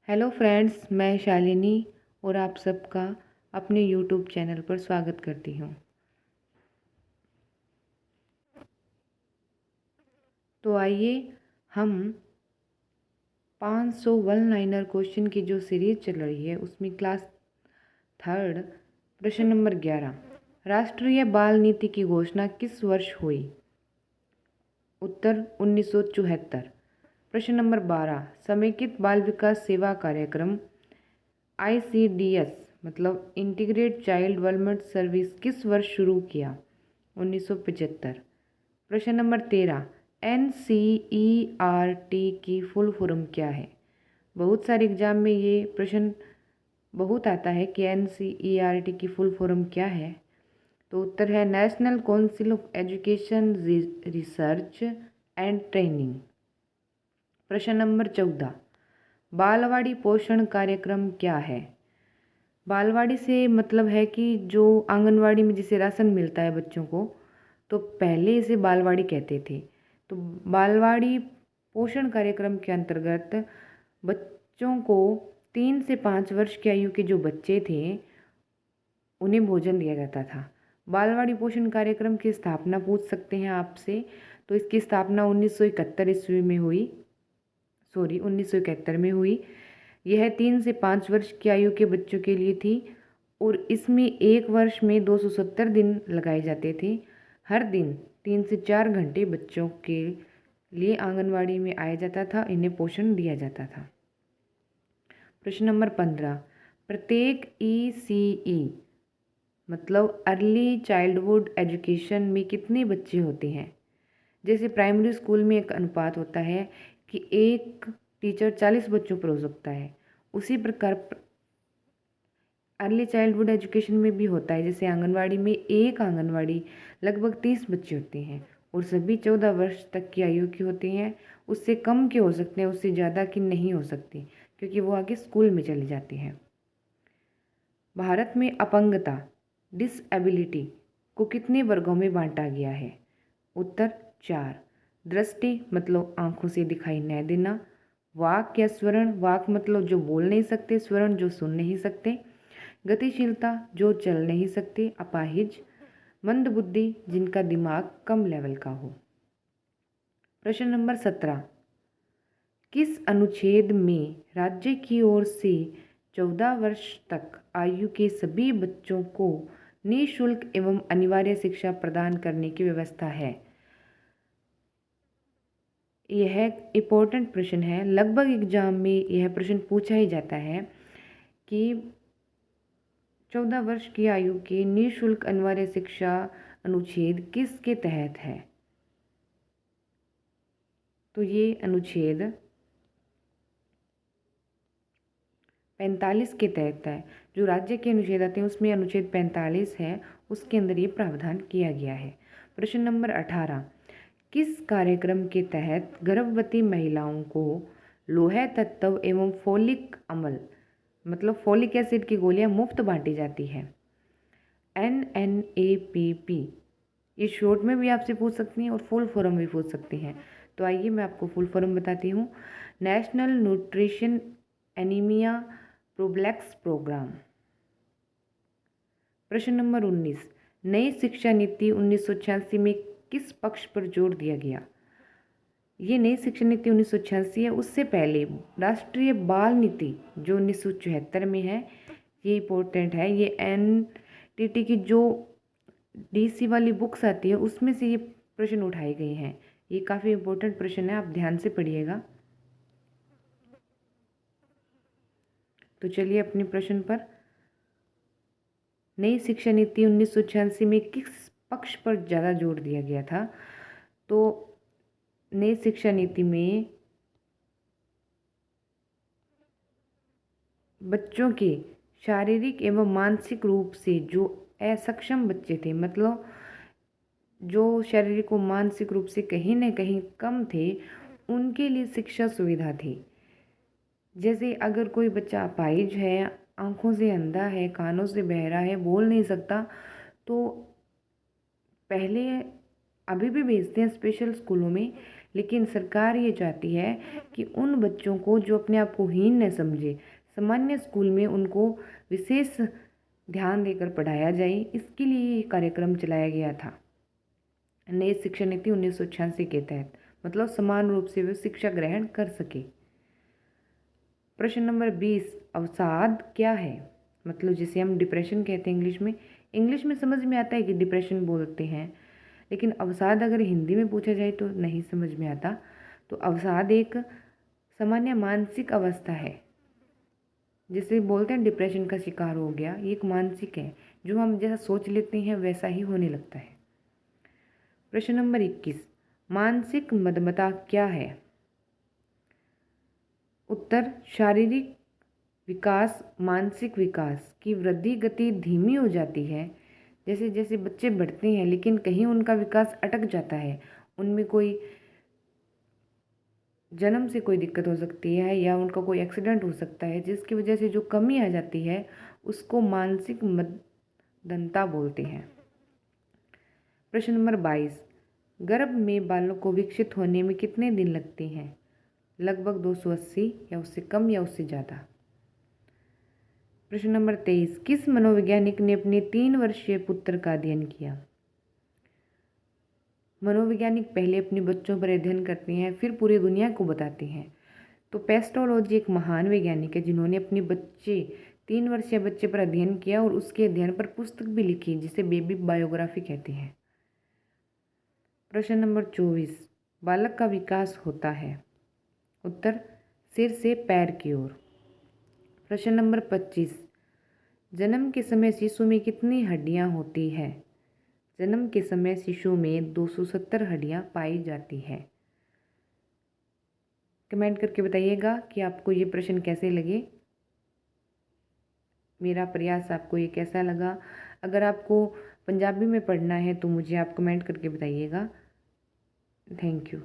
Hello friends, मैं शालिनी और आप सबका अपने यूट्यूब चैनल पर स्वागत करती हूँ। तो आइए हम 500 वन लाइनर क्वेश्चन की जो सीरीज चल रही है उसमें क्लास थर्ड प्रश्न नंबर 11 राष्ट्रीय बाल नीति की घोषणा किस वर्ष हुई? उत्तर 1974। प्रश्न नंबर 12 समेकित बाल विकास सेवा कार्यक्रम ICDS मतलब इंटीग्रेट चाइल्ड डेवलपमेंट सर्विस किस वर्ष शुरू किया? 1975। प्रश्न नंबर 13 NCERT की फुल फॉर्म क्या है? बहुत सारे एग्जाम में ये प्रश्न बहुत आता है कि NCERT की फुल फॉर्म क्या है। तो उत्तर है national council of education research and training. प्रश्न नंबर 14 बालवाड़ी पोषण कार्यक्रम क्या है? बालवाड़ी से मतलब है कि जो आंगनवाड़ी में जिसे राशन मिलता है बच्चों को, तो पहले इसे बालवाड़ी कहते थे। तो बालवाड़ी पोषण कार्यक्रम के अंतर्गत बच्चों को 3 से 5 वर्ष की आयु के जो बच्चे थे उन्हें भोजन दिया जाता था। बालवाड़ी पोषण कार्यक्रम की स्थापना पूछ सकते हैं आपसे, तो इसकी स्थापना 1971 ईस्वी में हुई, 1971 में हुई। यह 3 से 5 वर्ष की आयु के बच्चों के लिए थी और इसमें एक वर्ष में 270 दिन लगाए जाते थे। हर दिन 3 से 4 घंटे बच्चों के लिए आंगनवाड़ी में आया जाता था, इन्हें पोषण दिया जाता था। प्रश्न नंबर 15 प्रत्येक ECE मतलब अर्ली चाइल्डहुड एजुकेशन में कितने बच्चे होते हैं? जैसे प्राइमरी स्कूल में एक अनुपात होता है कि एक टीचर 40 बच्चों पर हो सकता है, उसी प्रकार अर्ली चाइल्डहुड एजुकेशन में भी होता है। जैसे आंगनवाड़ी में एक आंगनवाड़ी लगभग 30 बच्चे होते हैं और सभी 14 वर्ष तक की आयु के होते हैं। उससे कम के हो सकते हैं, उससे ज़्यादा की नहीं हो सकती, क्योंकि वो आगे स्कूल में चली जाती हैं। भारत में अपंगता डिसएबिलिटी को कितने वर्गों में बांटा गया है? उत्तर 4। दृष्टि मतलब आंखों से दिखाई न देना, वाक या स्वरण, वाक मतलब जो बोल नहीं सकते, स्वरण जो सुन नहीं सकते, गतिशीलता जो चल नहीं सकते, अपाहिज, मंदबुद्धि जिनका दिमाग कम लेवल का हो। प्रश्न नंबर 17 किस अनुच्छेद में राज्य की ओर से 14 वर्ष तक आयु के सभी बच्चों को निःशुल्क एवं अनिवार्य शिक्षा प्रदान करने की व्यवस्था है? यह इम्पोर्टेंट प्रश्न है, लगभग एग्जाम में यह प्रश्न पूछा ही जाता है कि 14 वर्ष की आयु की निःशुल्क अनिवार्य शिक्षा अनुच्छेद किसके तहत है? तो ये अनुच्छेद 45 के तहत है। जो राज्य के अनुच्छेद आते हैं उसमें अनुच्छेद 45 है, उसके अंदर ये प्रावधान किया गया है। प्रश्न नंबर 18 किस कार्यक्रम के तहत गर्भवती महिलाओं को लोह तत्व एवं फोलिक अम्ल मतलब फोलिक एसिड की गोलियां मुफ्त बांटी जाती है? NNAPP ये शॉर्ट में भी आपसे पूछ सकती हैं और फुल फॉर्म भी पूछ सकती हैं। तो आइए मैं आपको फुल फॉर्म बताती हूँ। National nutrition anaemia prophylaxis programme. प्रश्न नंबर 19 नई शिक्षा नीति 1986 में किस पक्ष पर जोर दिया गया? ये नई शिक्षा नीति 1986 है, उससे पहले राष्ट्रीय बाल नीति जो 1974 में है, ये इम्पोर्टेंट है। ये NTT की जो DC वाली बुक्स आती है उसमें से ये प्रश्न उठाए गए हैं। ये काफ़ी इम्पोर्टेंट प्रश्न है, आप ध्यान से पढ़िएगा। तो चलिए अपने प्रश्न पर। नई शिक्षा नीति 1986 में किस पक्ष पर ज़्यादा जोर दिया गया था? तो नई शिक्षा नीति में बच्चों के शारीरिक एवं मानसिक रूप से जो असक्षम बच्चे थे, मतलब जो शारीरिक व मानसिक रूप से कहीं न कहीं कम थे, उनके लिए शिक्षा सुविधा थी। जैसे अगर कोई बच्चा अपाहिज है, आंखों से अंधा है, कानों से बहरा है, बोल नहीं सकता, तो पहले अभी भी भेजते हैं स्पेशल स्कूलों में, लेकिन सरकार ये चाहती है कि उन बच्चों को जो अपने आप को हीन न समझे, सामान्य स्कूल में उनको विशेष ध्यान देकर पढ़ाया जाए। इसके लिए ये कार्यक्रम चलाया गया था नई शिक्षा नीति 1986 के तहत, मतलब समान रूप से वे शिक्षा ग्रहण कर सके। प्रश्न नंबर 20, अवसाद क्या है? मतलब जिसे हम डिप्रेशन कहते हैं इंग्लिश में समझ में आता है कि डिप्रेशन बोलते हैं, लेकिन अवसाद अगर हिंदी में पूछा जाए तो नहीं समझ में आता। तो अवसाद एक सामान्य मानसिक अवस्था है, जिसे बोलते हैं डिप्रेशन का शिकार हो गया। ये एक मानसिक है, जो हम जैसा सोच लेते हैं वैसा ही होने लगता है। प्रश्न नंबर 21, मानसिक मदमता क्या है? उत्तर, शारीरिक विकास, मानसिक विकास की वृद्धि गति धीमी हो जाती है। जैसे जैसे बच्चे बढ़ते हैं लेकिन कहीं उनका विकास अटक जाता है, उनमें कोई जन्म से कोई दिक्कत हो सकती है या उनका कोई एक्सीडेंट हो सकता है, जिसकी वजह से जो कमी आ जाती है उसको मानसिक मदमता बोलते हैं। प्रश्न नंबर 22, गर्भ में बालों को विकसित होने में कितने दिन लगते हैं? लगभग 280 या उससे कम या उससे ज़्यादा। प्रश्न नंबर 23, किस मनोवैज्ञानिक ने अपने 3 वर्षीय पुत्र का अध्ययन किया? मनोवैज्ञानिक पहले अपने बच्चों पर अध्ययन करते हैं, फिर पूरी दुनिया को बताते हैं। तो पेस्टोलॉजी एक महान वैज्ञानिक है जिन्होंने अपने 3 वर्षीय बच्चे पर अध्ययन किया और उसके अध्ययन पर पुस्तक भी लिखी, जिसे बेबी बायोग्राफी कहते हैं। प्रश्न नंबर 24, बालक का विकास होता है? उत्तर, सिर से पैर की ओर। प्रश्न नंबर 25, जन्म के समय शिशु में कितनी हड्डियां होती है? जन्म के समय शिशु में 270 हड्डियां पाई जाती है। कमेंट करके बताइएगा कि आपको ये प्रश्न कैसे लगे, मेरा प्रयास आपको ये कैसा लगा। अगर आपको पंजाबी में पढ़ना है तो मुझे आप कमेंट करके बताइएगा। Thank you.